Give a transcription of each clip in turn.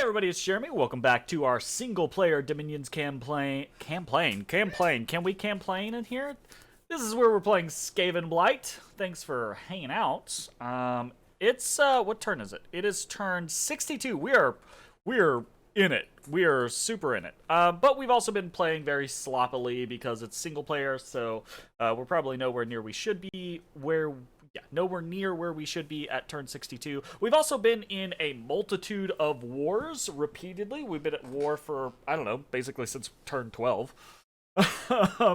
Everybody, it's Jeremy. Welcome back to our single-player Dominions campaign. Can we campaign in here? This is where we're playing Skavenblight. Thanks for hanging out. It's what turn is it? It is turn 62. We're in it. We are super in it. But we've also been playing very sloppily because it's single player, so we're probably nowhere near we should be nowhere near where we should be at turn 62. We've also been in a multitude of wars repeatedly. We've been at war for, I don't know, basically since turn 12.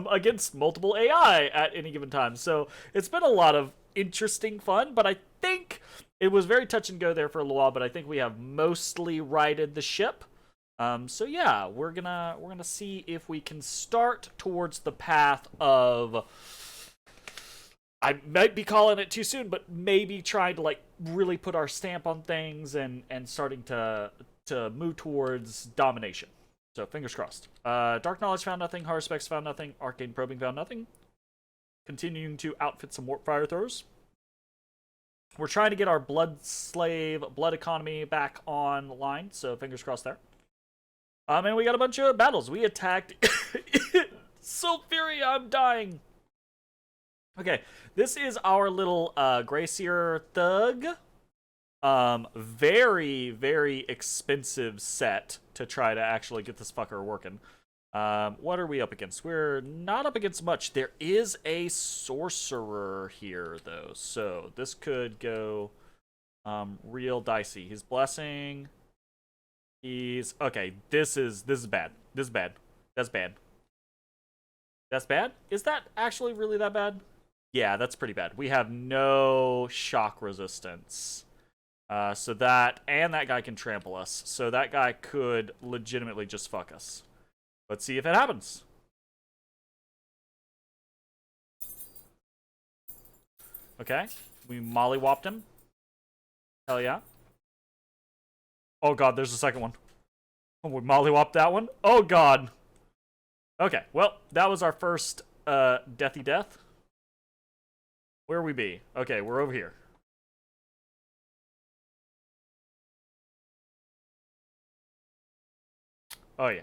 Against multiple AI at any given time. So it's been a lot of interesting fun, but I think it was very touch and go there for a little while, but I think we have mostly righted the ship. So yeah, we're gonna see if we can start towards the path of, I might be calling it too soon, but maybe trying to like really put our stamp on things and starting to move towards domination. So fingers crossed. Dark Knowledge found nothing. Horror Specs found nothing. Arcane Probing found nothing. Continuing to outfit some Warp Fire Throwers. We're trying to get our Blood Slave, Blood Economy back online, so fingers crossed there. And we got a bunch of battles. We attacked Sulfuria, I'm dying. Okay, this is our little Gracier Thug. Very, very expensive set to try to actually get this fucker working. What are we up against? We're not up against much. There is a sorcerer here, though, so this could go real dicey. He's blessing. He's okay. This is bad. This is bad. That's bad. That's bad? Is that actually really that bad? Yeah, that's pretty bad. We have no shock resistance. So that, and that guy can trample us. So that guy could legitimately just fuck us. Let's see if it happens. Okay, we mollywopped him. Hell yeah. Oh god, there's a second one. Oh, we mollywopped that one. Oh god. Okay, well, that was our first deathy death. Where we be? Okay, we're over here. Oh yeah.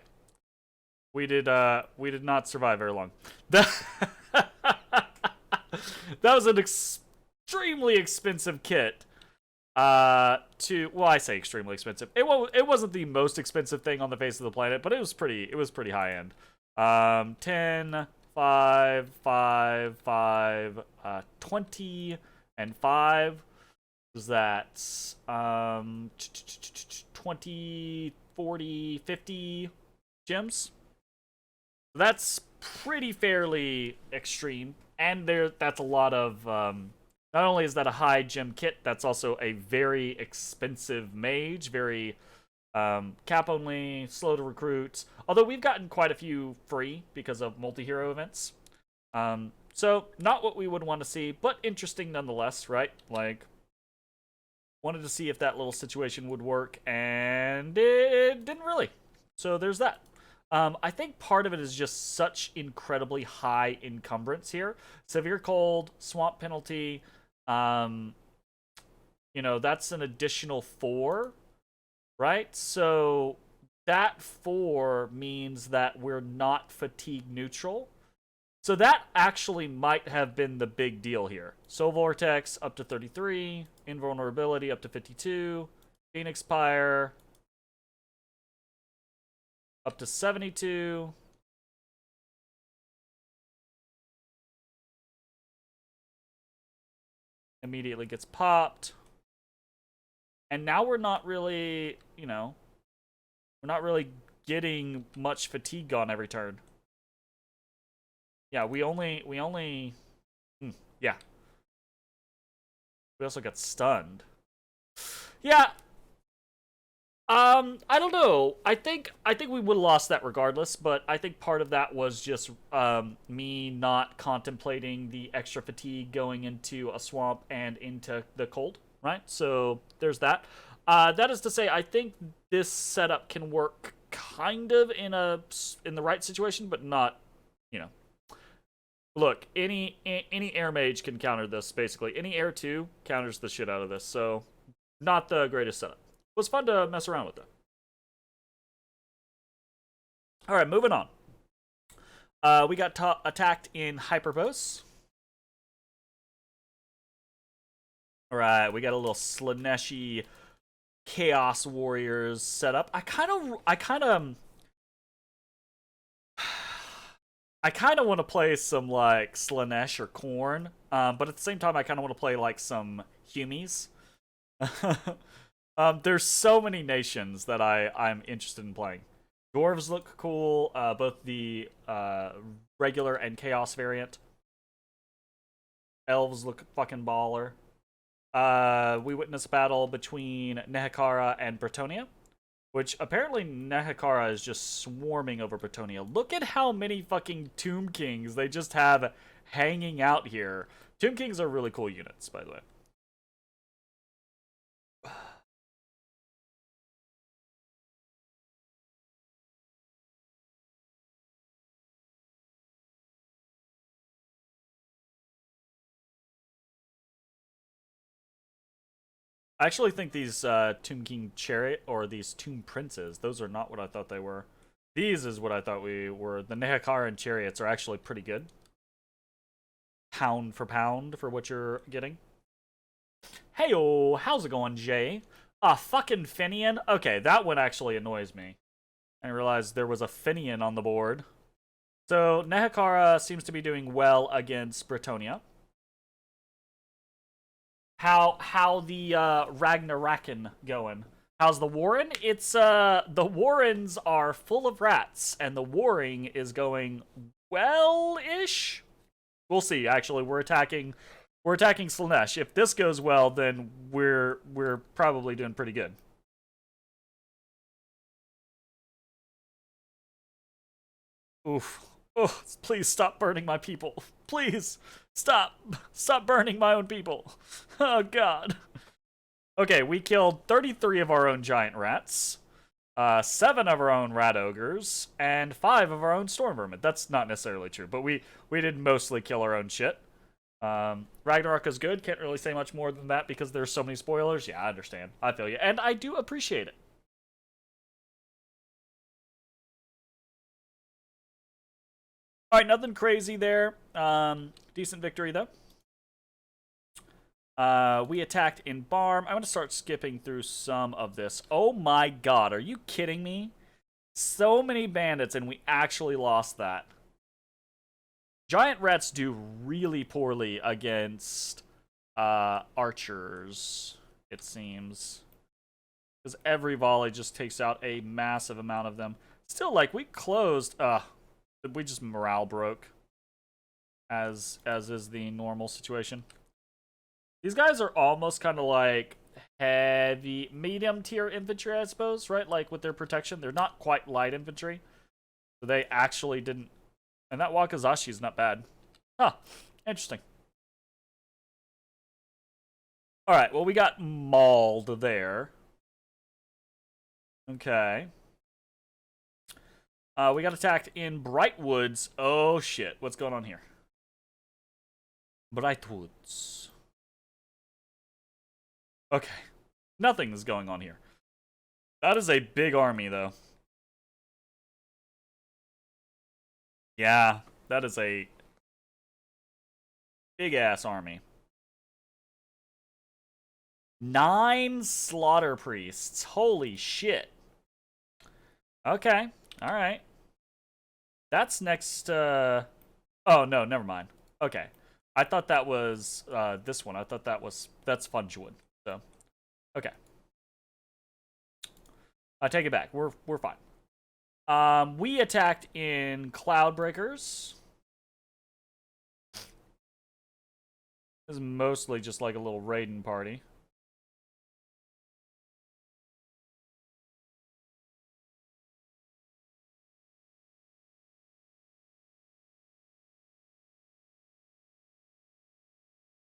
We did not survive very long. That was an extremely expensive kit. Well, I say extremely expensive. It wasn't the most expensive thing on the face of the planet, but it was pretty high end. 10 5, 5, 5, 20, and 5. Was that 20, 40, 50 gems? That's pretty fairly extreme, and that's a lot of. Not only is that a high gem kit, that's also a very expensive mage, very cap only, slow to recruit. Although we've gotten quite a few free because of multi-hero events. So not what we would want to see, but interesting nonetheless, right? Like, wanted to see if that little situation would work, and it didn't really. So there's that. I think part of it is just such incredibly high encumbrance here. Severe cold, swamp penalty. You know, that's an additional 4. Right? So that 4 means that we're not fatigue neutral. So that actually might have been the big deal here. Soul Vortex up to 33. Invulnerability up to 52. Phoenix Pyre up to 72. Immediately gets popped. And now we're not really, you know, we're not really getting much fatigue on every turn. Yeah, we only, yeah. We also got stunned. Yeah. I don't know. I think we would have lost that regardless, but I think part of that was just me not contemplating the extra fatigue going into a swamp and into the cold. Right, so there's that. That is to say, I think this setup can work kind of in the right situation, but not, you know. Look, any air mage can counter this. Basically, any air 2 counters the shit out of this. So, not the greatest setup. It was fun to mess around with though. All right, moving on. We got attacked in Hyperbos. All right, we got a little Slaneshi Chaos Warriors set up. I kind of want to play some like Slanesh or Khorne, but at the same time, I kind of want to play like some Humies. There's so many nations that I'm interested in playing. Dwarves look cool, both the regular and Chaos variant. Elves look fucking baller. We witnessed a battle between Nehekara and Bretonia, which apparently Nehekara is just swarming over Bretonia. Look at how many fucking Tomb Kings they just have hanging out here. Tomb Kings are really cool units, by the way. I actually think these Tomb King Chariot, or these Tomb Princes, those are not what I thought they were. These is what I thought we were. The Nehekaran Chariots are actually pretty good. Pound for what you're getting. Heyo, how's it going, Jay? Fucking Finian? Okay, that one actually annoys me. I realized there was a Finian on the board. So, Nehekara seems to be doing well against Bretonia. How the Ragnarokin going? How's the Warren? It's the Warrens are full of rats, and the warring is going well-ish. We'll see. Actually, we're attacking Slanesh. If this goes well, then we're probably doing pretty good. Oof. Oh, please stop burning my people. Please stop burning my own people. Oh god. Okay, we killed 33 of our own giant rats, 7 of our own rat ogres, and 5 of our own storm vermin. That's not necessarily true, but we did mostly kill our own shit. Ragnarok is good. Can't really say much more than that because there's so many spoilers. Yeah, I understand. I feel you, and I do appreciate it. All right, nothing crazy there. Decent victory though. We attacked in Barm. I'm going to start skipping through some of this. Oh my god, are you kidding me? So many bandits, and we actually lost that. Giant rats do really poorly against archers, it seems. Because every volley just takes out a massive amount of them. Still, like, we closed... we just morale broke. As is the normal situation. These guys are almost kind of like heavy, medium tier infantry, I suppose, right? Like with their protection, they're not quite light infantry. So they actually didn't. And that Wakazashi is not bad. Huh. Interesting. Alright, well, we got mauled there. Okay. We got attacked in Brightwoods. Oh, shit. What's going on here? Brightwoods. Okay. Nothing is going on here. That is a big army, though. Yeah, that is a big-ass army. 9 slaughter priests. Holy shit. Okay. Alright. That's next, Oh, no, never mind. Okay. I thought that was, this one. I thought that's Funchwood. So, okay. I take it back. We're fine. We attacked in Cloudbreakers. This is mostly just like a little raiding party.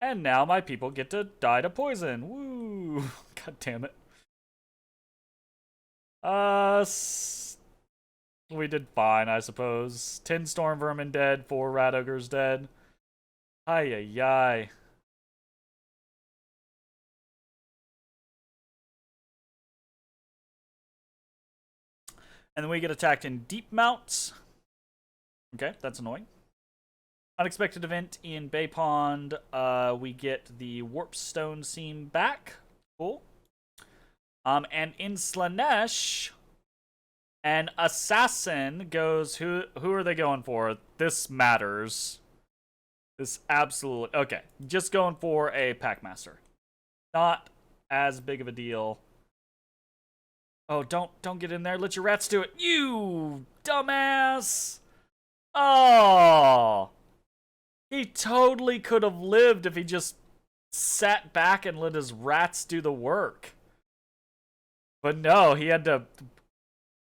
And now my people get to die to poison. Woo! God damn it. We did fine, I suppose. 10 storm vermin dead, 4 rat ogres dead. Ay ay ay. And then we get attacked in deep mounts. Okay, that's annoying. Unexpected event in Bay Pond. We get the Warpstone Seam back. Cool. And in Slanesh, an assassin goes. Who are they going for? This matters. This absolutely okay. Just going for a Packmaster. Not as big of a deal. Oh, don't get in there. Let your rats do it. You dumbass. Oh. He totally could have lived if he just sat back and let his rats do the work. But no, he had to.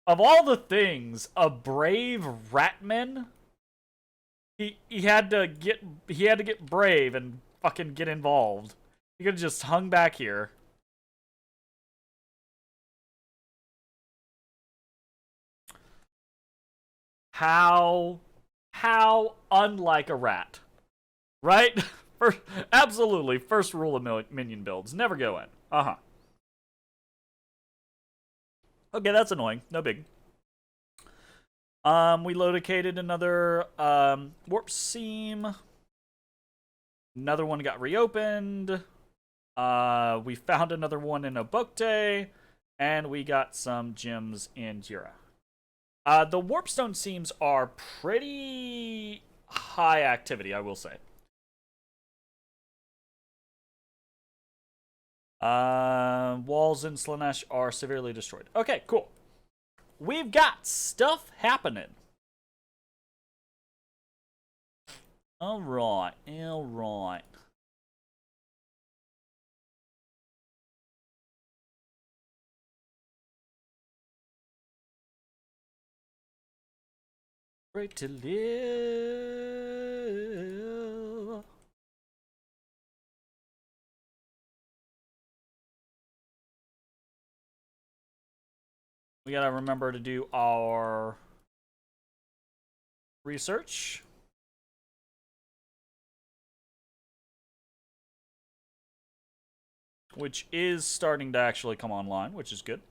Of all the things, a brave ratman. He had to get brave and fucking get involved. He could have just hung back here. How unlike a rat, right? Absolutely. First rule of minion builds: never go in. Okay, that's annoying. No big. We located another warp seam. Another one got reopened. We found another one in Obokte, and we got some gems in Jira. The warpstone seams are pretty high activity, I will say. Walls in Slanesh are severely destroyed. Okay, cool. We've got stuff happening. Alright. Great to live. We gotta remember to do our research. Which is starting to actually come online, which is good.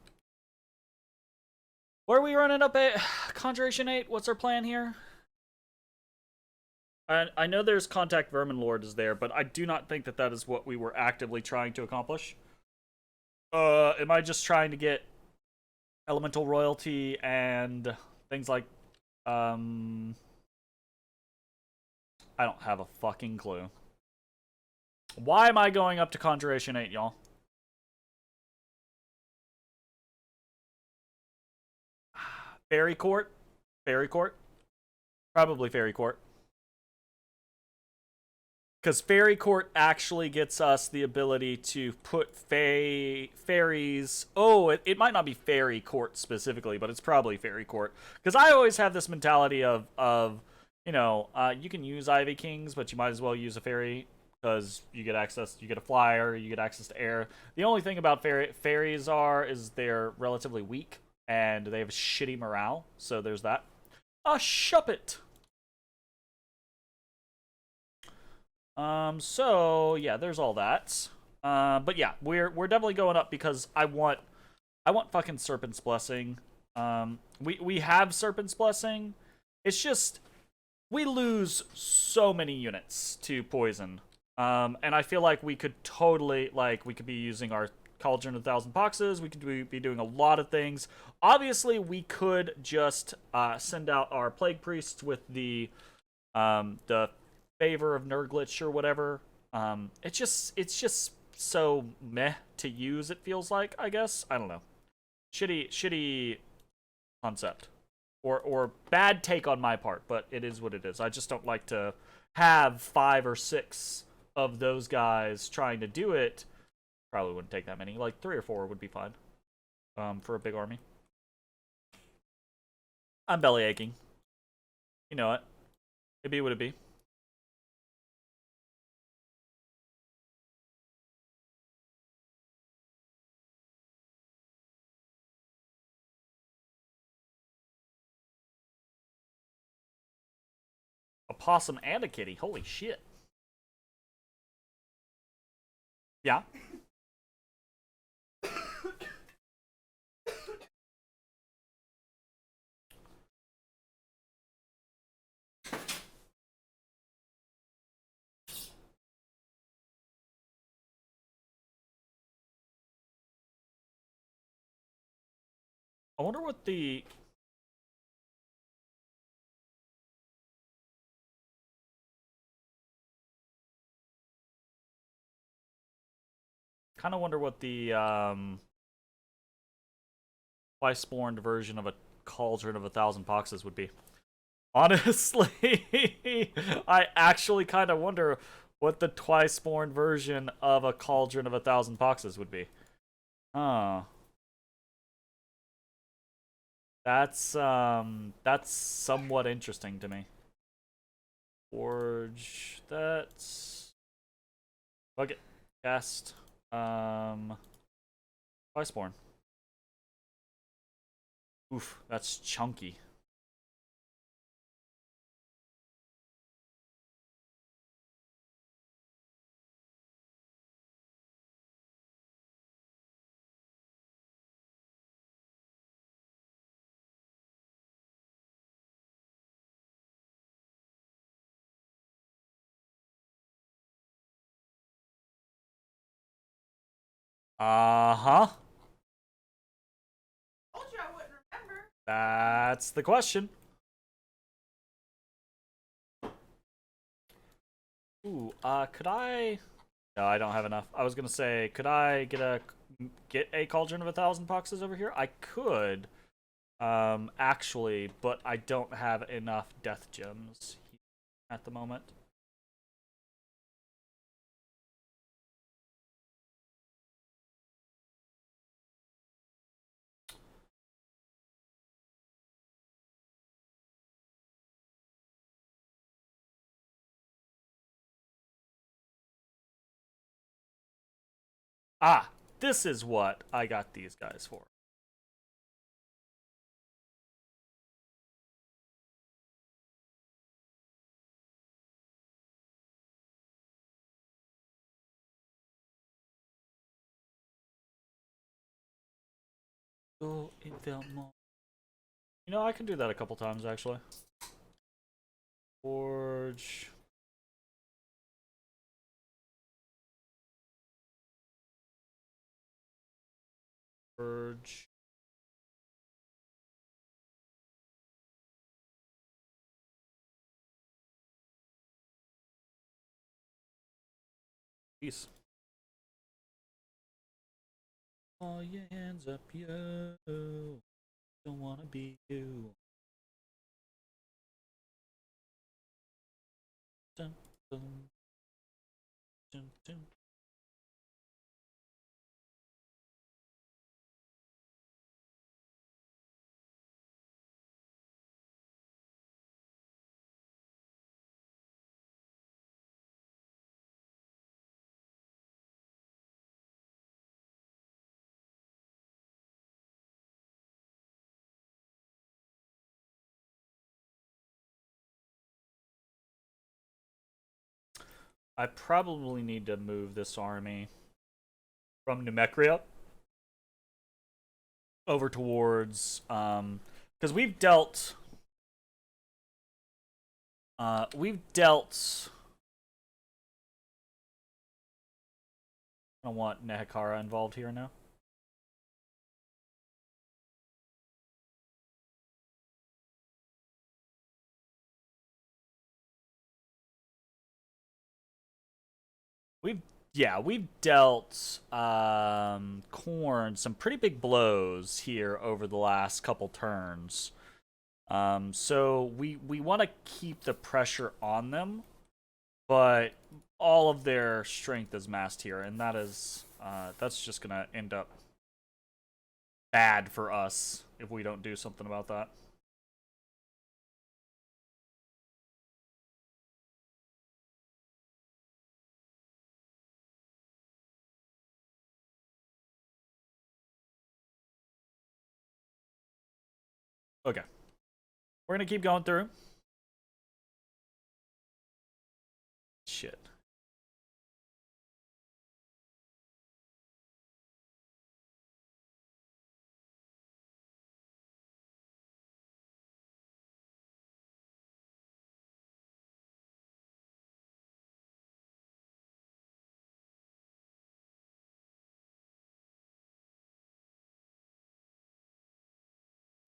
Where are we running up at? Conjuration 8, what's our plan here? I know there's Contact Vermin Lord is there, but I do not think that is what we were actively trying to accomplish. Am I just trying to get elemental royalty and things like, I don't have a fucking clue. Why am I going up to Conjuration 8, y'all? Fairy Court? Fairy Court? Probably Fairy Court. Because Fairy Court actually gets us the ability to put fairies... Oh, it might not be Fairy Court specifically, but it's probably Fairy Court. Because I always have this mentality of you know, you can use Ivy Kings, but you might as well use a fairy. Because you get access, you get a flyer, you get access to air. The only thing about fairies is they're relatively weak, and they have shitty morale, so there's that. Shuppet! So yeah, there's all that. But yeah, we're definitely going up because I want fucking Serpent's Blessing. We have Serpent's Blessing. It's just we lose so many units to poison. And I feel like we could totally we could be using our Cauldron of 1,000 Boxes. We could be doing a lot of things. Obviously, we could just send out our Plague Priests with the Favor of Nurglitch or whatever. It's just so meh to use, it feels like, I guess. I don't know. Shitty concept. Or bad take on my part, but it is what it is. I just don't like to have 5 or 6 of those guys trying to do it. Probably wouldn't take that many. Like 3 or 4 would be fine. For a big army. I'm belly aching. You know it. It be what it be. A possum and a kitty. Holy shit. Yeah. I wonder what the... Kind of wonder what the twice-spawned version of a Cauldron of 1,000 Boxes would be. Honestly, I actually kind of wonder what the twice-spawned version of a Cauldron of 1,000 Boxes would be. Huh. That's somewhat interesting to me. Forge. That's... Bucket. Cast. Twice-spawn. Oof, that's chunky. Uh-huh. Told you I wouldn't remember. That's the question. Ooh, could I... No, I don't have enough. I was gonna say, could I get a Cauldron of 1,000 Boxes over here? I could, actually, but I don't have enough death gems at the moment. Ah, this is what I got these guys for. Go in the mall. You know, I can do that a couple times, actually. Forge. Forge. Peace. All your hands up, yo. Don't wanna be you. Dun, dun, dun, dun. I probably need to move this army from Nemecria over towards because we've dealt I don't want Nehekara involved here now. We've dealt Corn some pretty big blows here over the last couple turns. So we want to keep the pressure on them, but all of their strength is massed here, and that's just gonna end up bad for us if we don't do something about that. Okay, we're gonna keep going through. Shit.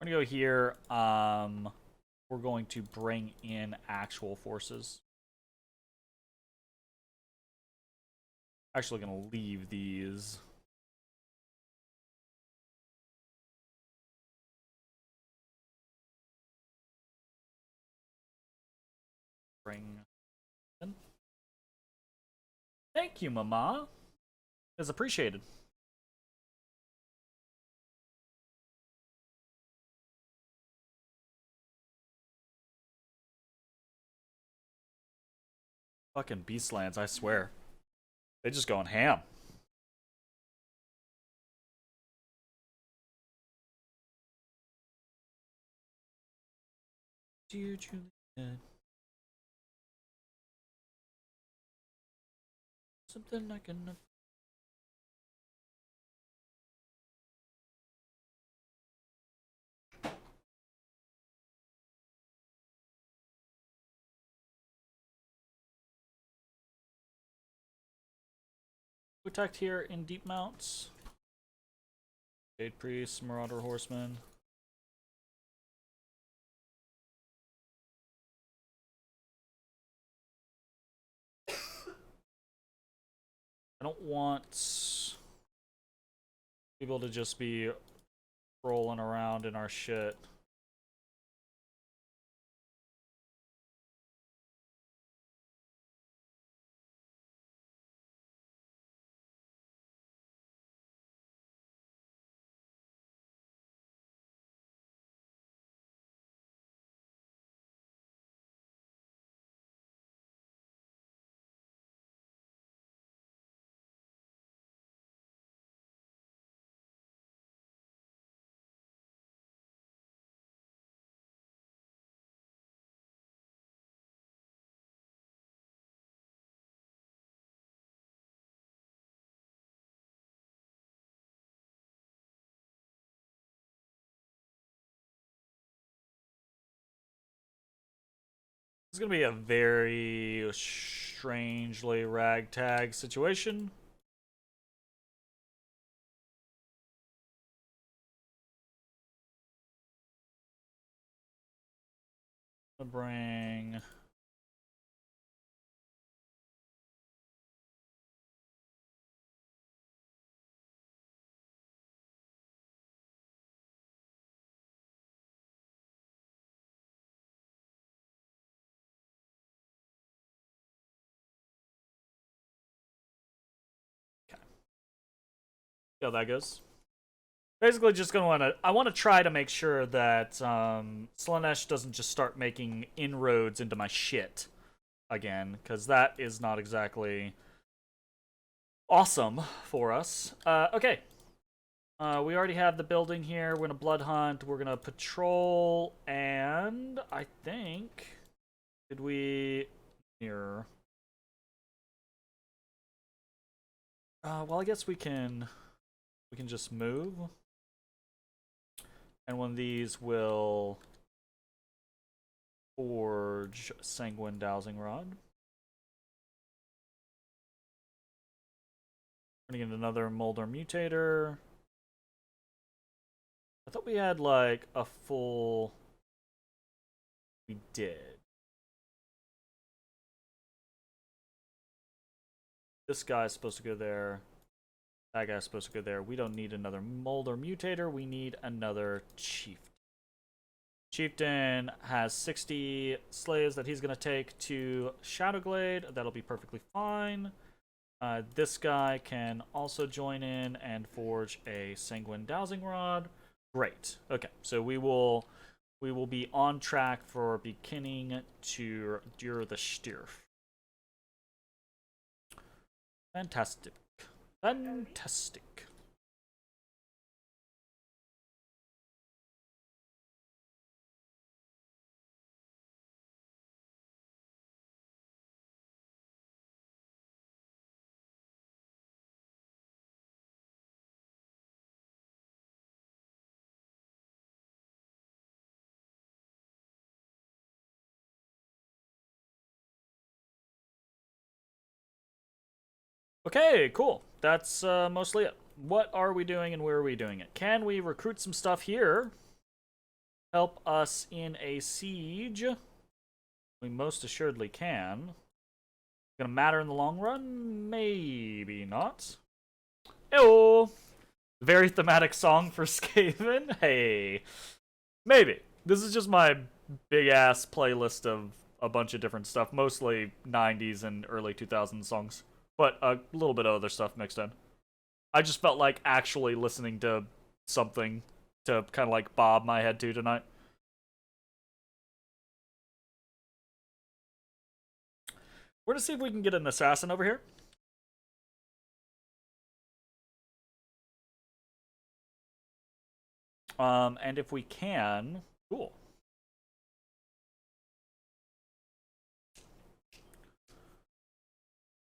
We're gonna go here. We're going to bring in actual forces. Actually gonna leave these. Bring in. Thank you, Mama. It's appreciated. Fucking Beastlands, I swear. They just going ham. Dear Juliet. Something I can. Attacked here in deep mounts. Jade Priest, Marauder Horseman. I don't want people to just be rolling around in our shit. It's gonna be a very strangely ragtag situation. I'm gonna bring. See how that goes. Basically, just gonna wanna. I want to try to make sure that Slaanesh doesn't just start making inroads into my shit again, because that is not exactly awesome for us. Okay. We already have the building here. We're gonna blood hunt. We're gonna patrol, and I think did we here? Well, I guess we can just move. And one of these will forge Sanguine Dowsing Rod. Turning in another Molder Mutator. I thought we had like a full. We did. This guy's supposed to go there. That guy's supposed to go there. We don't need another Molder Mutator. We need another Chieftain. Chieftain has 60 slaves that he's going to take to Shadowglade. That'll be perfectly fine. This guy can also join in and forge a Sanguine Dowsing Rod. Great. Okay, so we will be on track for beginning to do the Stirf. Fantastic. Fantastic. Okay, cool. That's mostly it. What are we doing and where are we doing it? Can we recruit some stuff here? help us in a siege. We most assuredly can. Gonna matter in the long run? Maybe not. Ew! Very thematic song for Skaven. Hey. Maybe. This is just my big-ass playlist of a bunch of different stuff. Mostly 90s and early 2000s songs. But a little bit of other stuff mixed in. I just felt like actually listening to something to kind of like bob my head to tonight. We're gonna see if we can get an assassin over here. And if we can, cool.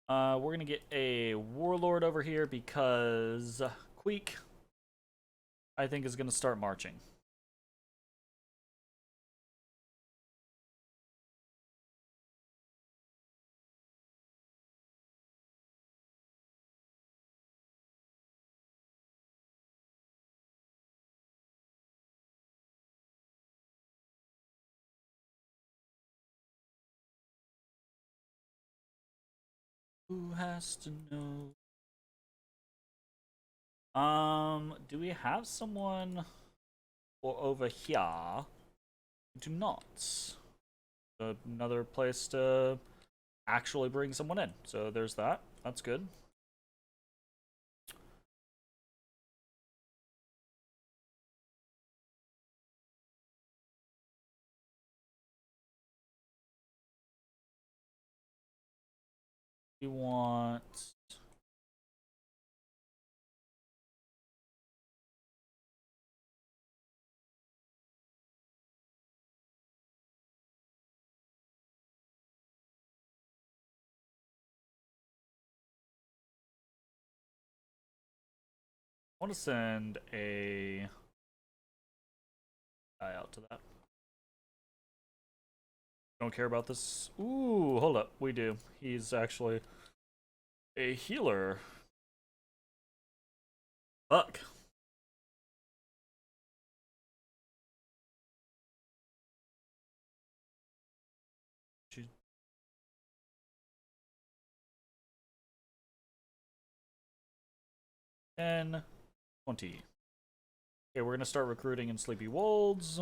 We're gonna get a warlord over here because Queek, I think, is gonna start marching. Who has to know? Do we have someone over here? Do not. Another place to actually bring someone in. So there's that. That's good. We want... I want to send a guy out to that. Don't care about this. Ooh, hold up. We do. He's actually a healer. Fuck. She... 10, 20. Okay, we're gonna start recruiting in Sleepy Wolds.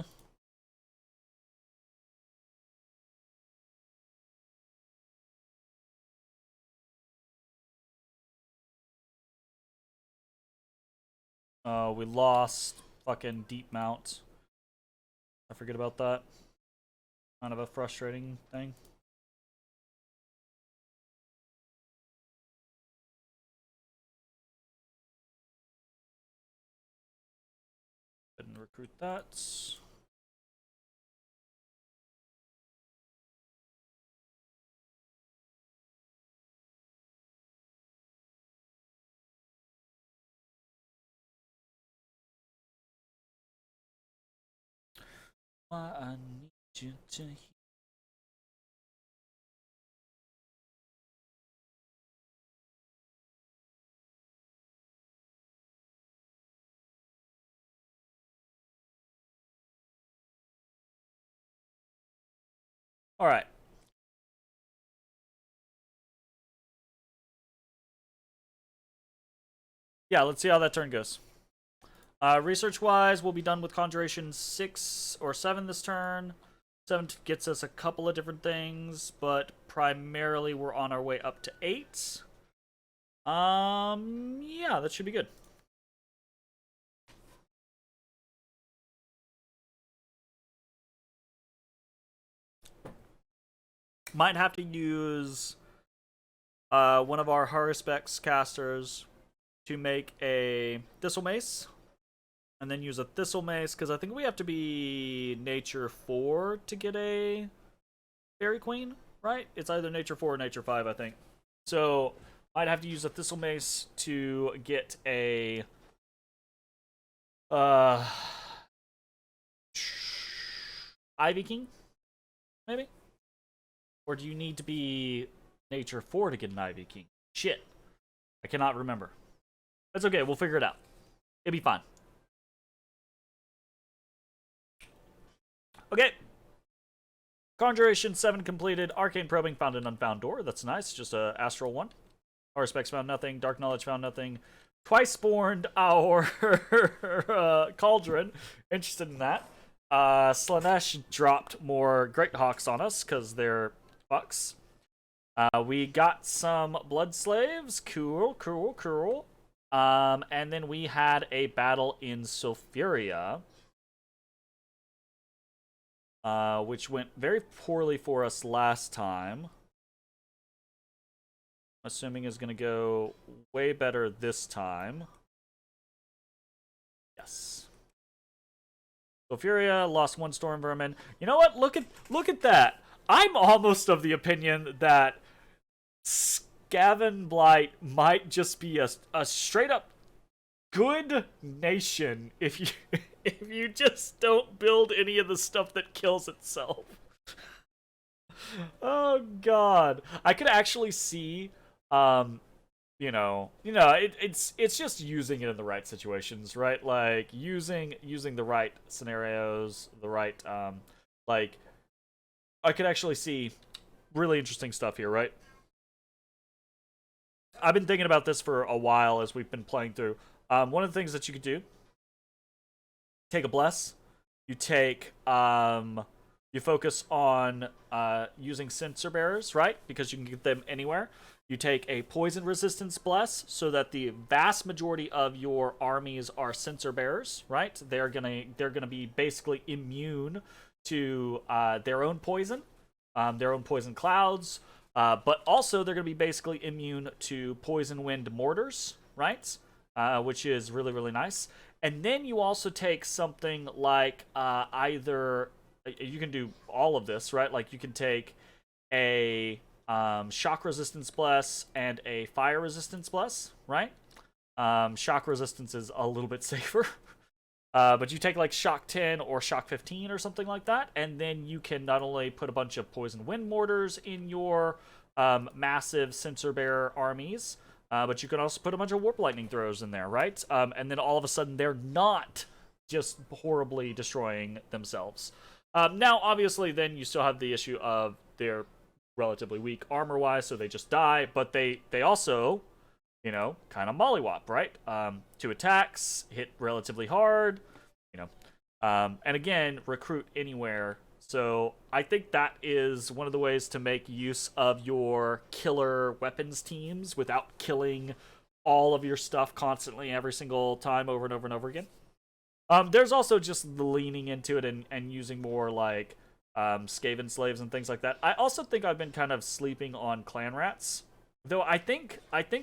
We lost fucking Deep Mount. I forget about that. Kind of a frustrating thing. Didn't recruit that. Why I need you to hear. All right. Yeah, let's see how that turn goes. Research-wise, we'll be done with Conjuration 6 or 7 this turn. 7 gets us a couple of different things, but primarily we're on our way up to 8. Yeah, that should be good. Might have to use one of our Haruspex casters to make a Thistle Mace, and then use a Thistle Mace, because I think we have to be Nature 4 to get a Fairy Queen, right? It's either Nature 4 or Nature 5, I think. So, I'd have to use a Thistle Mace to get a... Ivy King? Maybe? Or do you need to be Nature 4 to get an Ivy King? Shit. I cannot remember. That's okay, we'll figure it out. It'll be fine. Okay. Conjuration 7 completed. Arcane Probing found an unfound door. That's nice. Just a Astral 1. Our Specs found nothing. Dark Knowledge found nothing. Twice spawned our Cauldron. Interested in that. Slanesh dropped more Great Hawks on us because they're fucks. We got some Blood Slaves. Cool, cool, cool. And then we had a battle in Sulfuria, which went very poorly for us last time. Assuming is going to go way better this time. Yes. Sulfuria lost 1 Storm Vermin. You know what? Look at that. I'm almost of the opinion that Skavenblight might just be a straight up good nation if you just don't build any of the stuff that kills itself. Oh god. I could actually see it's just using it in the right situations, right? Like using the right scenarios, the right like I could actually see really interesting stuff here, right? I've been thinking about this for a while as we've been playing through. One of the things that you could do, take a bless. You take you focus on using sensor bearers, right? Because you can get them anywhere. You take a poison resistance bless so that the vast majority of your armies are sensor bearers, right? They're gonna be basically immune to their own poison clouds, but also they're gonna be basically immune to poison wind mortars, right? Which is really, really nice. And then you also take something like either you can do all of this, right? Like you can take a shock resistance bless and a fire resistance bless, right? Shock resistance is a little bit safer. But you take like shock 10 or shock 15 or something like that, and then you can not only put a bunch of poison wind mortars in your massive sensor bearer armies, but you can also put a bunch of warp lightning throws in there, right? And then all of a sudden they're not just horribly destroying themselves. Now, obviously, then you still have the issue of they're relatively weak armor-wise, so they just die, but they also, kind of mollywop, right? 2 attacks, hit relatively hard, and again, recruit anywhere. So I think that is one of the ways to make use of your killer weapons teams without killing all of your stuff constantly every single time over and over and over again. There's also just the leaning into it and using more like Skaven slaves and things like that. I also think I've been kind of sleeping on clan rats, though I think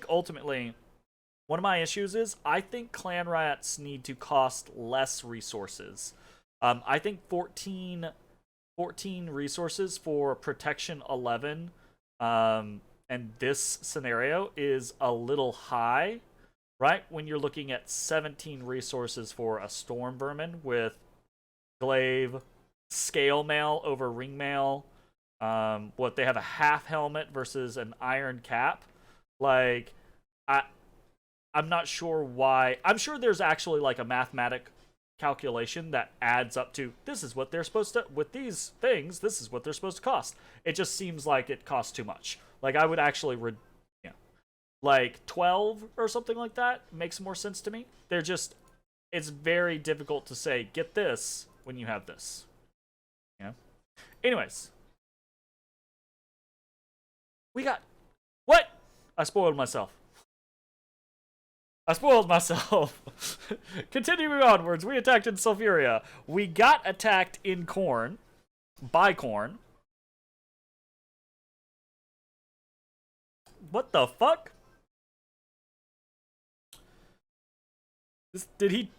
ultimately one of my issues is I think clan rats need to cost less resources. I think 14 resources for protection 11 and this scenario is a little high, right? When you're looking at 17 resources for a storm vermin with glaive, scale mail over ring mail, they have a half helmet versus an iron cap. Like I'm not sure why. I'm sure there's actually like a mathematic calculation that adds up to this is what they're supposed to, with these things, this is what they're supposed to cost. It just seems like it costs too much. Like I would actually like 12 or something like that makes more sense to me. It's very difficult to say get this when you have this. Anyways, we got what? I spoiled myself. Continuing onwards, we attacked in Sulfuria. We got attacked in Khorne by Khorne. What the fuck? Did he?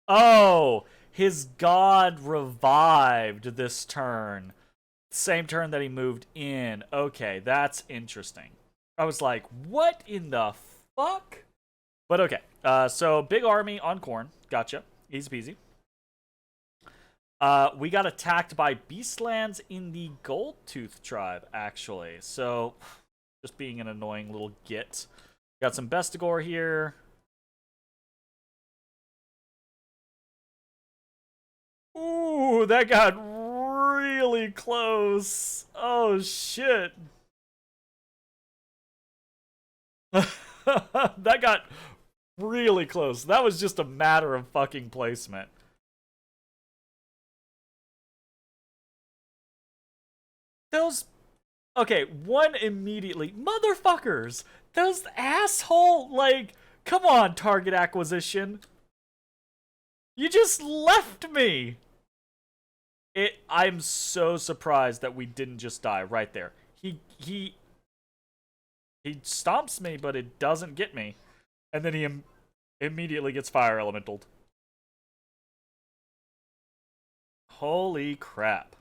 Oh, his god revived this turn. Same turn that he moved in. Okay, that's interesting. I was like, what in the fuck? But okay, so big army on Khorne. Gotcha. Easy peasy. We got attacked by Beastlands in the Goldtooth tribe, actually. So, just being an annoying little git. Got some Bestigor here. Ooh, that got really close. Oh, shit. That got really close. That was just a matter of fucking placement. Those... Okay, one immediately. Motherfuckers! Those asshole, like... Come on, target acquisition. You just left me! I'm so surprised that we didn't just die right there. He stomps me, but it doesn't get me. And then he immediately gets fire elementaled. Holy crap.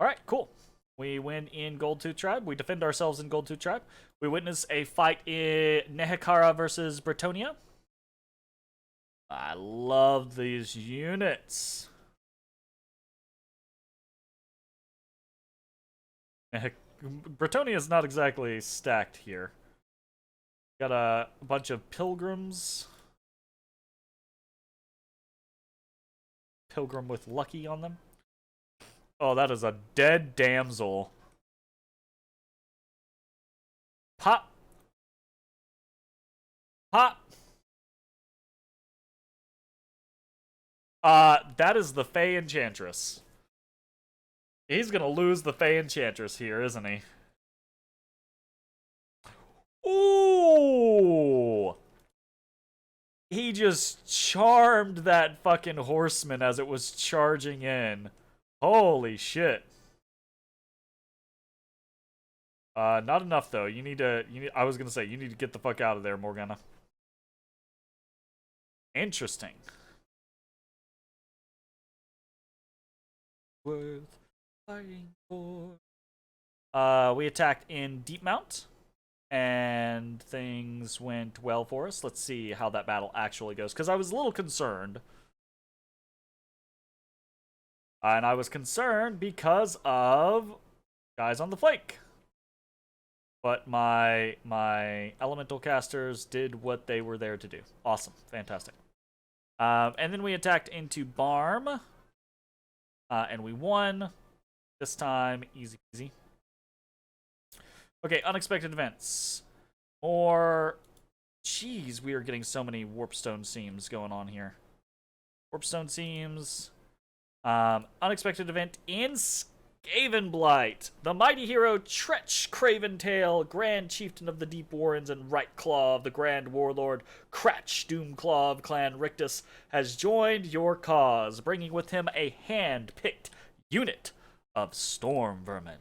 Alright, cool. We win in Gold Tooth Tribe. We defend ourselves in Gold Tooth Tribe. We witness a fight in Nehekara versus Bretonia. I love these units. Bretonia is not exactly stacked here. Got a bunch of pilgrims. Pilgrim with Lucky on them. Oh, that is a dead damsel. Pop. Pop. That is the Fey Enchantress. He's gonna lose the Fey Enchantress here, isn't he? Ooh! He just charmed that fucking horseman as it was charging in. Holy shit. Not enough though. I was gonna say, you need to get the fuck out of there, Morgana. Interesting. Worth fighting for. We attacked in Deep Mount, and things went well for us. Let's see how that battle actually goes, because I was a little concerned. And I was concerned because of guys on the flank. But my elemental casters did what they were there to do. Awesome. Fantastic. And then we attacked into Barm. And we won. This time, easy peasy. Okay, unexpected events. Or... Jeez, we are getting so many Warpstone Seams going on here. Warpstone Seams... unexpected event in Skavenblight. The mighty hero Tretch Craventail, Grand Chieftain of the Deep Warrens and Right Claw of the Grand Warlord Cratch Doomclaw of Clan Rictus, has joined your cause, bringing with him a hand-picked unit of Storm Vermin.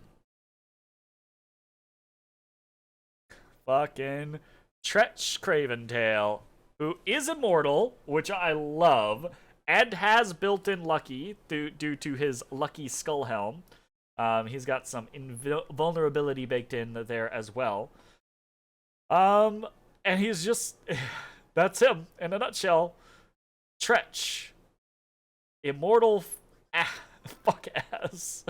Fucking Tretch Craventail, who is immortal, which I love, and has built-in lucky due to his lucky skull helm. He's got some invulnerability baked in there as well. And he's just... That's him, in a nutshell. Tretch. Immortal... fuck ass.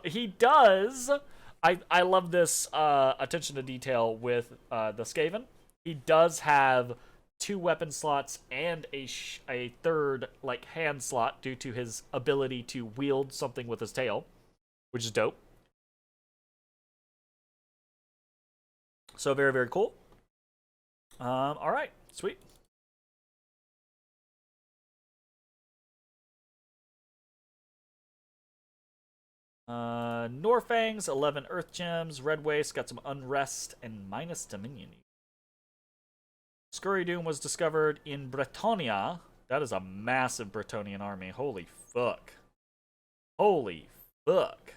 He does... I love this attention to detail with the Skaven. He does have 2 weapon slots and a third like hand slot due to his ability to wield something with his tail, which is dope. So very, very cool. All right, sweet. Norfangs, 11 Earth Gems, Red Waste, got some Unrest, and minus Dominion. Scurry Doom was discovered in Bretonia. That is a massive Bretonian army. Holy fuck. Holy fuck.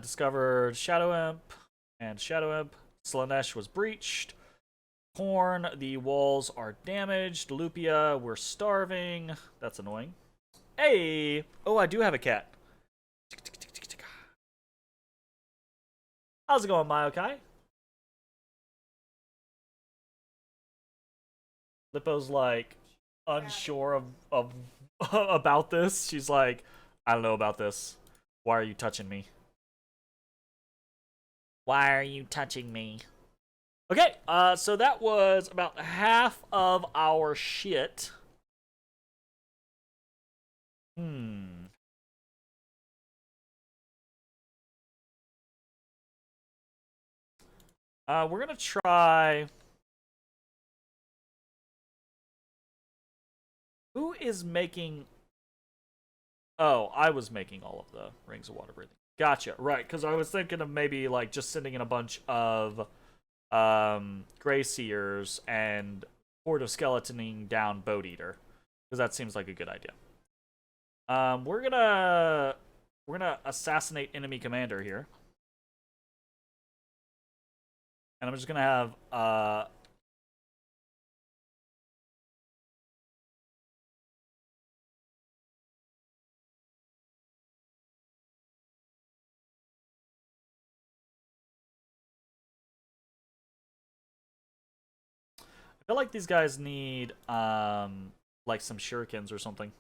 Discovered Shadow Imp and Shadow Imp. Slanesh was breached. Horn, the walls are damaged. Lupia, we're starving. That's annoying. Hey! Oh, I do have a cat. How's it going, Mayokai? Lippo's like unsure of about this. She's like, I don't know about this. Why are you touching me? Why are you touching me? Okay, so that was about half of our shit. Hmm. We're gonna try... Who is making... Oh, I was making all of the Rings of Water Breathing. Gotcha, right, because I was thinking of maybe, like, just sending in a bunch of, Grey Seers and Horde of Skeletoning down Boat Eater. Because that seems like a good idea. We're gonna assassinate enemy commander here. And I'm just gonna have, I feel like these guys need, like some shurikens or something.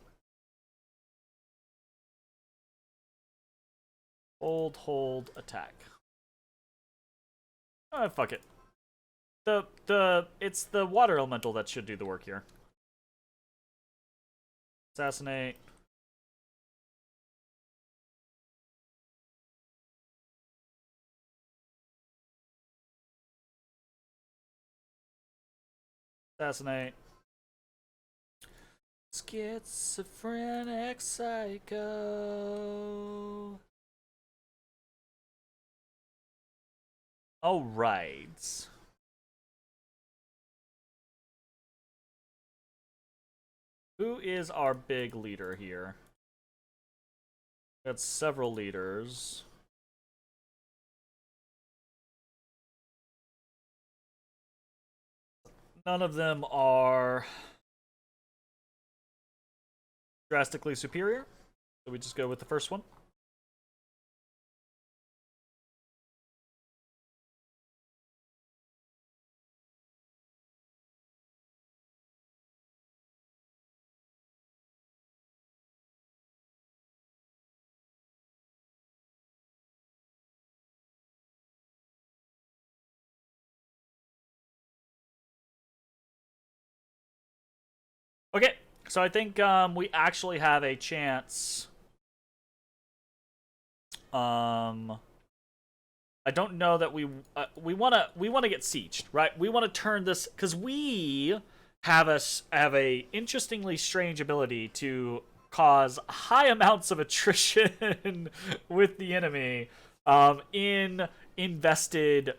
Hold, attack. Oh, fuck it. It's the water elemental that should do the work here. Assassinate. Assassinate. Schizophrenic psycho. All right. Who is our big leader here? Got several leaders. None of them are drastically superior. So we just go with the first one. Okay, so I think we actually have a chance. I don't know that we wanna get sieged, right? We want to turn this because we have a interestingly strange ability to cause high amounts of attrition with the enemy in invested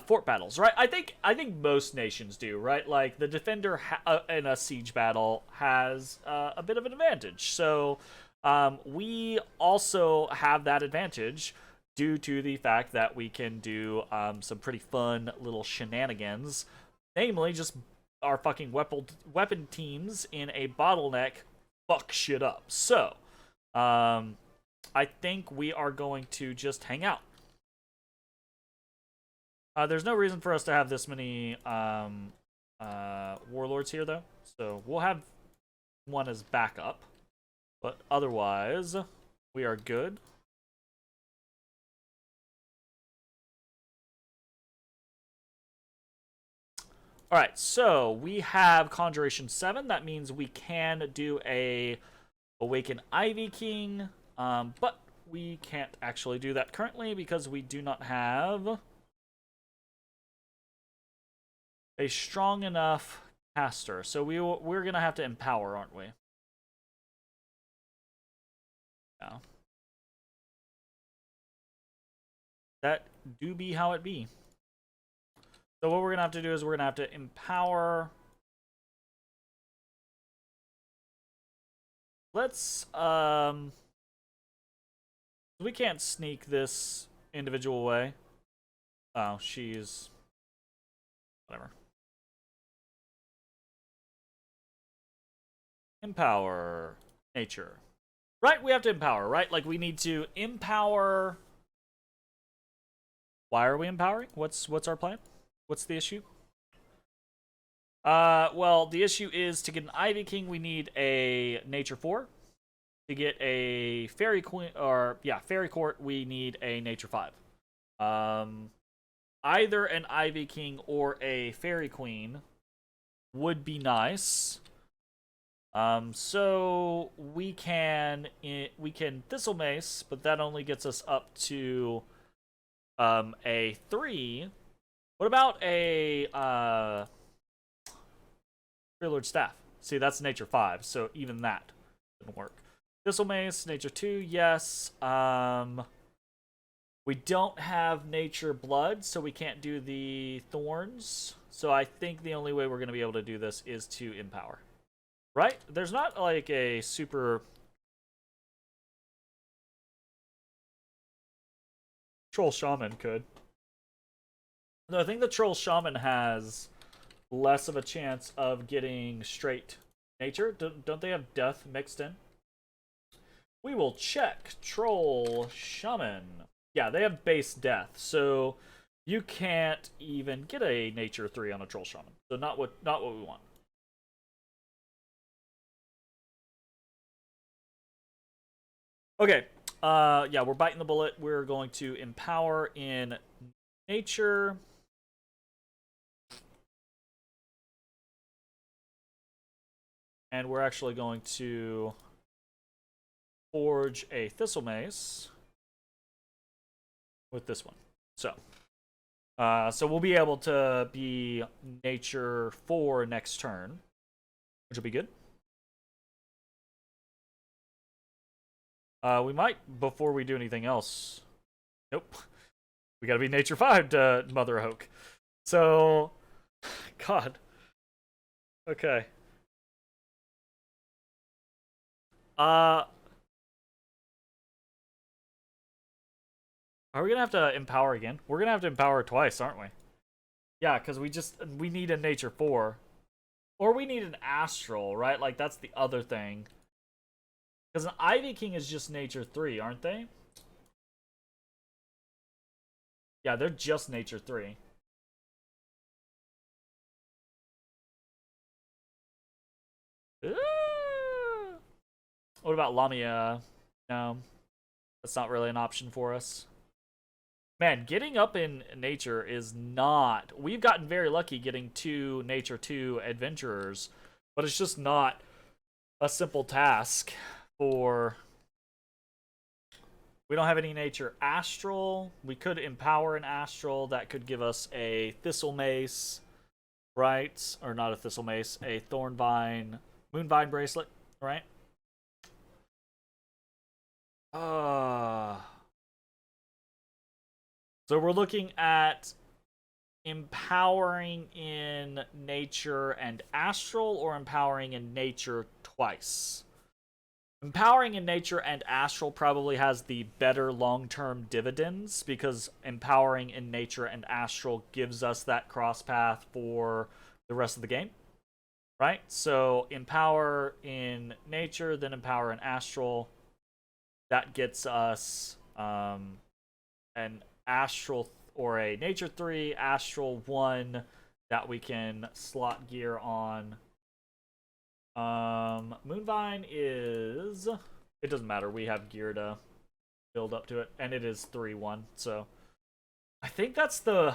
fort battles, right? I think most nations do, right? Like the defender in a siege battle has a bit of an advantage, so we also have that advantage due to the fact that we can do some pretty fun little shenanigans, namely just our fucking weapon teams in a bottleneck fuck shit up. So, I think we are going to just hang out. There's no reason for us to have this many warlords here, though. So we'll have one as backup. But otherwise, we are good. Alright, so we have Conjuration 7. That means we can do a Awaken Ivy King. But we can't actually do that currently because we do not have a strong enough caster. So we're going to have to empower, aren't we? Yeah. That do be how it be. So what we're going to have to do is we're going to have to empower. Let's, we can't sneak this individual away. Oh, she's, whatever. Empower nature. Right, we have to empower, right? Like we need to empower. Why are we empowering? What's our plan? What's the issue? Well, the issue is to get an Ivy King, we need a Nature 4. to get a Fairy Queen, or yeah, Fairy Court, we need a Nature 5. Either an Ivy King or a Fairy Queen would be nice. So we can Thistle Mace, but that only gets us up to a 3. What about a Lord Staff? See, that's Nature 5, so even that didn't work. Thistle Mace, Nature 2, yes. We don't have Nature Blood, so we can't do the Thorns. So I think the only way we're going to be able to do this is to Empower. Right? There's not like a super... Troll Shaman could. No, I think the Troll Shaman has less of a chance of getting straight Nature. Don't they have Death mixed in? We will check. Troll Shaman. Yeah, they have base Death, so you can't even get a Nature 3 on a Troll Shaman. So not what we want. Okay. Yeah, we're biting the bullet. We're going to Empower in Nature. And we're actually going to forge a Thistle Mace with this one. So we'll be able to be Nature 4 next turn, which will be good. We might, before we do anything else... Nope. We gotta be Nature 5 to Mother Oak. So... God. Okay. Are we gonna have to Empower again? We're gonna have to Empower twice, aren't we? Yeah, because we need a Nature 4. Or we need an Astral, right? Like, that's the other thing. Because an Ivy King is just Nature 3, aren't they? Yeah, they're just Nature 3. What about Lamia? No. That's not really an option for us. Man, getting up in Nature is not... We've gotten very lucky getting 2 Nature 2 Adventurers, but it's just not a simple task for... We don't have any Nature Astral. We could Empower an Astral. That could give us a Thistle Mace, right? Or not a Thistle Mace, a Thornvine, Moonvine Bracelet, right? So we're looking at Empowering in Nature and Astral, or Empowering in Nature twice. Empowering in Nature and Astral probably has the better long-term dividends, because Empowering in Nature and Astral gives us that cross path for the rest of the game. Right? So Empower in Nature, then Empower in Astral. That gets us an Astral or a Nature 3, Astral 1 that we can slot gear on. Moonvine is... It doesn't matter. We have gear to build up to it, and it is 3-1. So I think that's the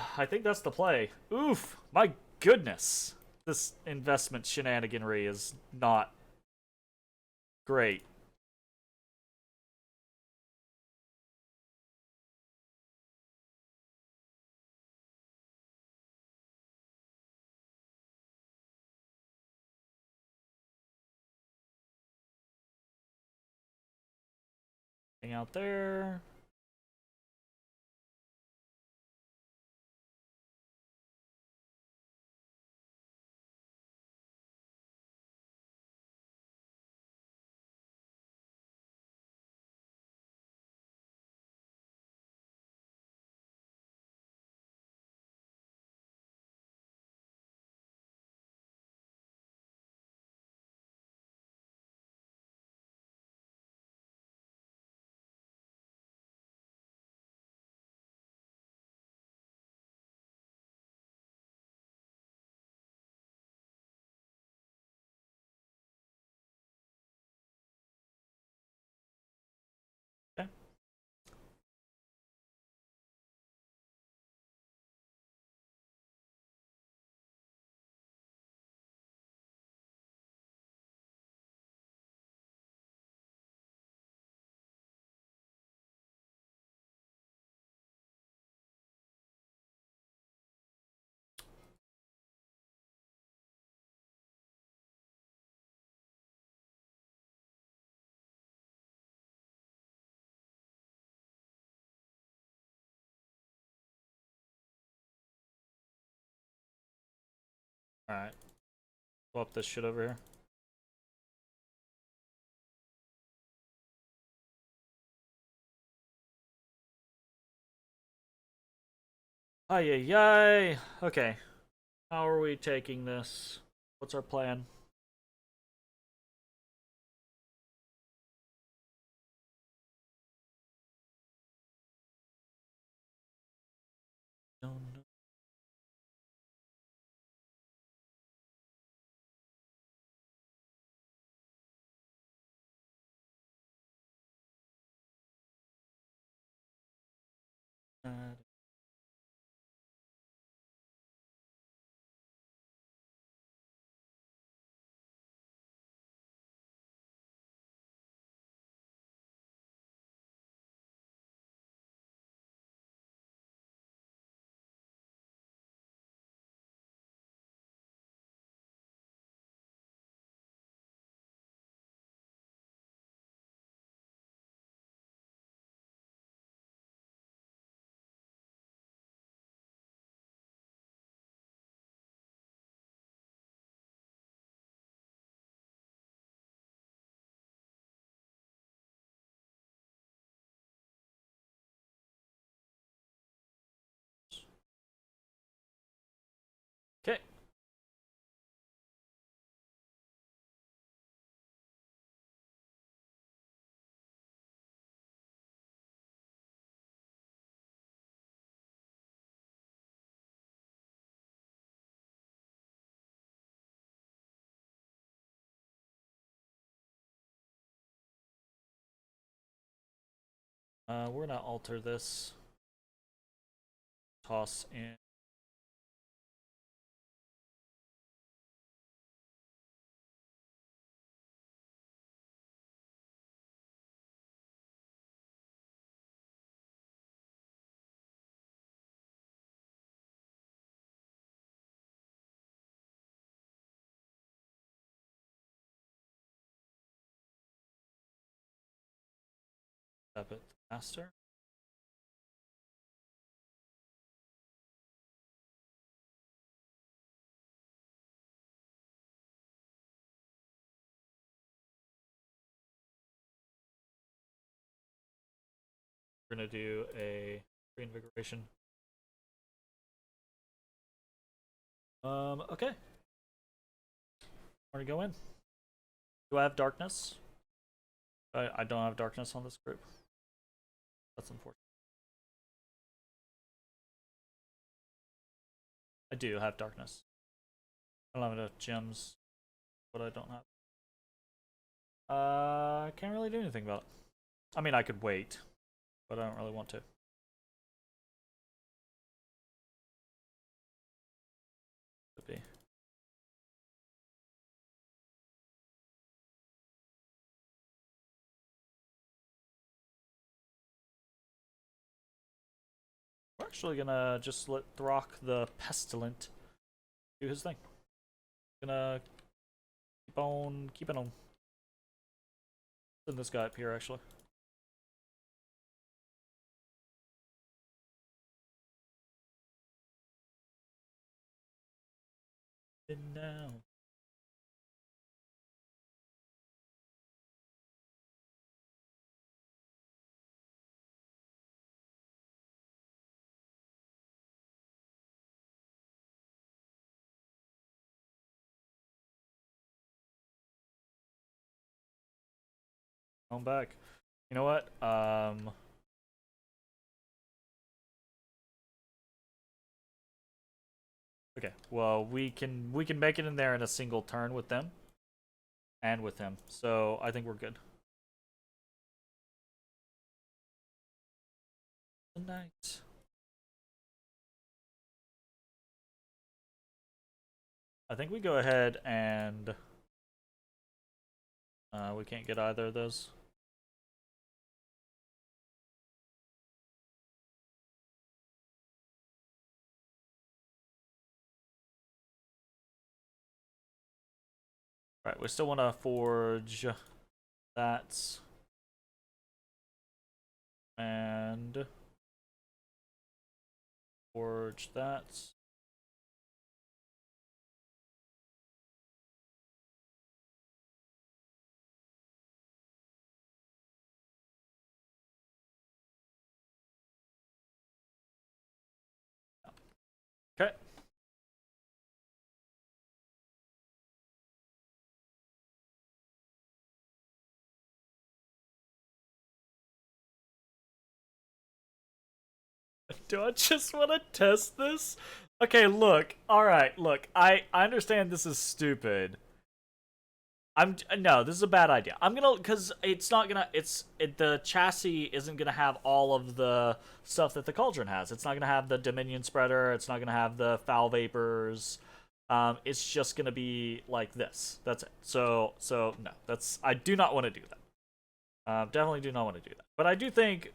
play. Oof, my goodness. This investment shenaniganry is not great. Out there. Alright. Swap this shit over here. Ay, ay, ay. Okay. How are we taking this? What's our plan? No, no. Okay. We're gonna alter this. Toss in. Tap it faster. We're gonna do a reinvigoration. Okay. Where to go in? Do I have darkness? I don't have darkness on this group. That's unfortunate. I do have darkness. I don't have enough gems, but I don't have. I can't really do anything about it. I mean, I could wait, but I don't really want to. Could be. We're actually gonna just let Throck the Pestilent do his thing. Gonna keep on keeping on. Send this guy up here actually. And now. I'm back. You know what? Okay. Well, we can make it in there in a single turn with them and with him. So I think we're good. Tonight. I think we go ahead and we can't get either of those. Right, we still want to forge that and forge that. Do I just want to test this? Okay, look. All right, look. I understand this is stupid. No, this is a bad idea. I'm gonna because it's not gonna. The chassis isn't gonna have all of the stuff that the Cauldron has. It's not gonna have the Dominion spreader. It's not gonna have the foul vapors. It's just gonna be like this. That's it. So no, I do not want to do that. Definitely do not want to do that. But I do think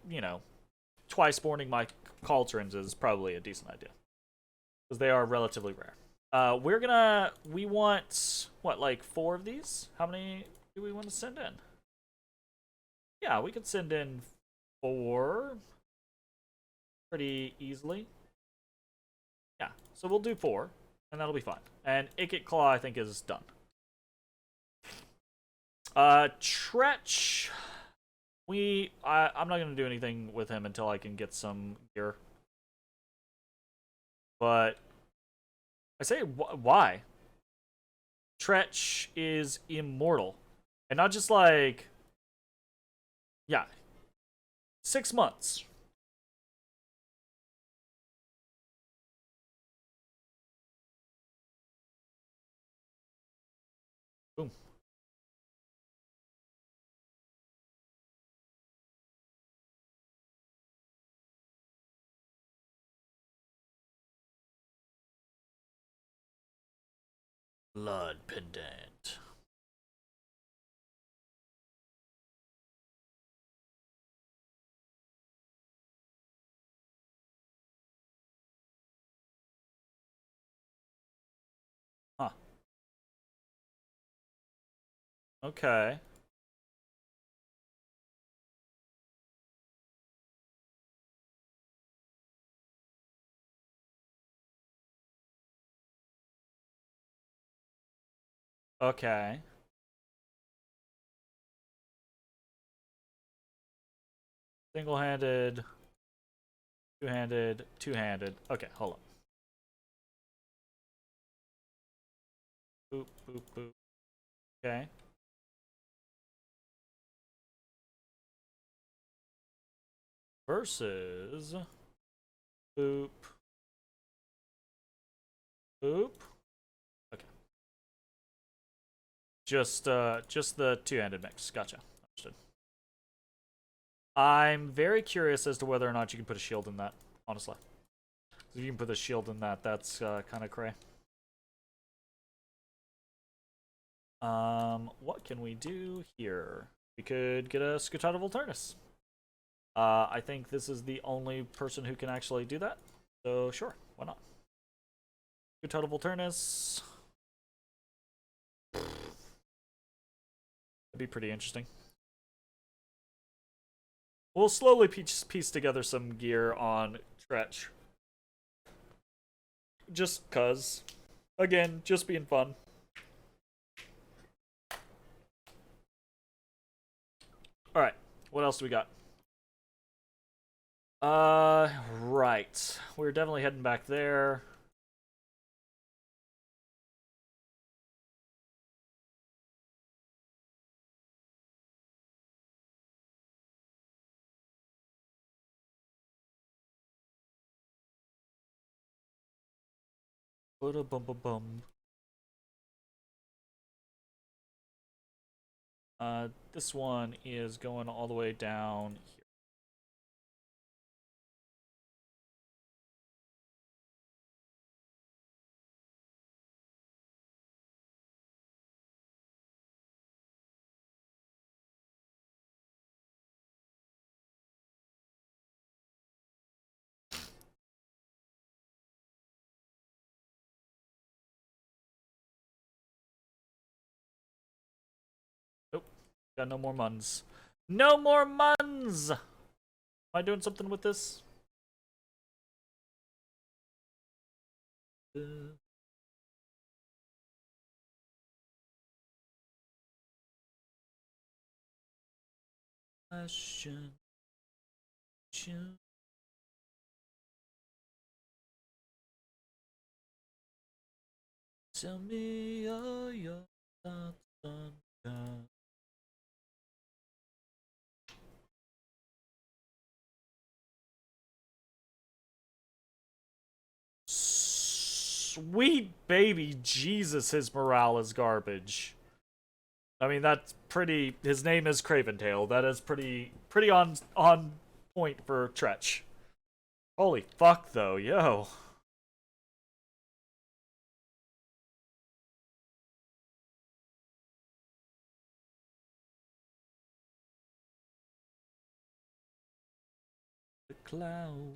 twice spawning my Cauldrons is probably a decent idea because they are relatively rare. We want, what, like 4 of these? How many do we want to send in? Yeah, we could send in 4 pretty easily. Yeah, so we'll do 4, and that'll be fine. And Ikit Claw, I think, is done. Tretch. I'm not going to do anything with him until I can get some gear. But I say, why? Tretch is immortal. And not just like... Yeah. 6 months. Boom. Blood Pendant. Huh. Okay. Okay. Single-handed. Two-handed. Two-handed. Okay, hold on. Boop, boop, boop. Okay. Versus... Boop. Boop. Okay. Just the two-handed mix. Gotcha. Understood. I'm very curious as to whether or not you can put a shield in that, honestly. If you can put a shield in that, that's kind of cray. What can we do here? We could get a Scutata Volturnus. I think this is the only person who can actually do that. So sure, why not? Scutata Volturnus. That'd be pretty interesting. We'll slowly piece together some gear on Tretch. Just cuz. Again, just being fun. Alright, what else do we got? Right. We're definitely heading back there. Bum. This one is going all the way down here. Nope. Got no more muns. No more muns! Am I doing something with this? Question. Tell me all your thoughts on God. Sweet baby Jesus, his morale is garbage. I mean, that's pretty... His name is Craventail. That is pretty on point for Tretch. Holy fuck, though. Yo. The cloud.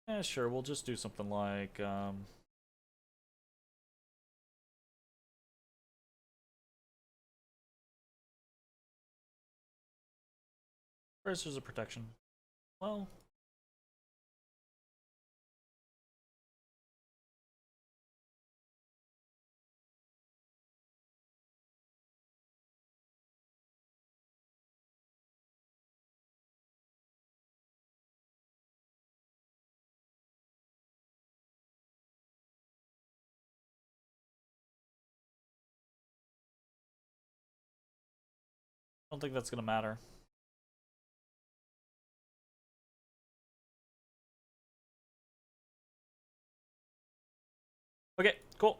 Yeah, sure. We'll just do something like, Bracers of protection. Well... I don't think that's gonna matter. Okay, cool.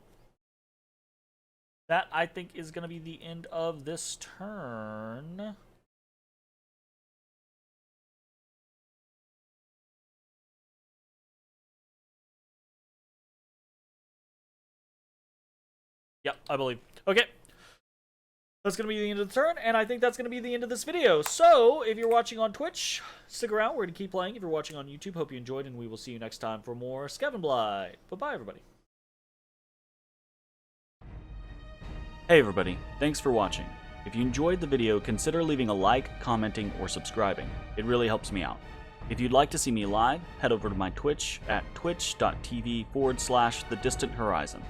That, I think, is gonna be the end of this turn. Yep, I believe. Okay. That's going to be the end of the turn, and I think that's going to be the end of this video. So, if you're watching on Twitch, stick around. We're going to keep playing. If you're watching on YouTube, hope you enjoyed, and we will see you next time for more Skavenblight. Bye-bye, everybody. Hey, everybody. Thanks for watching. If you enjoyed the video, consider leaving a like, commenting, or subscribing. It really helps me out. If you'd like to see me live, head over to my Twitch at twitch.tv/thedistanthorizon.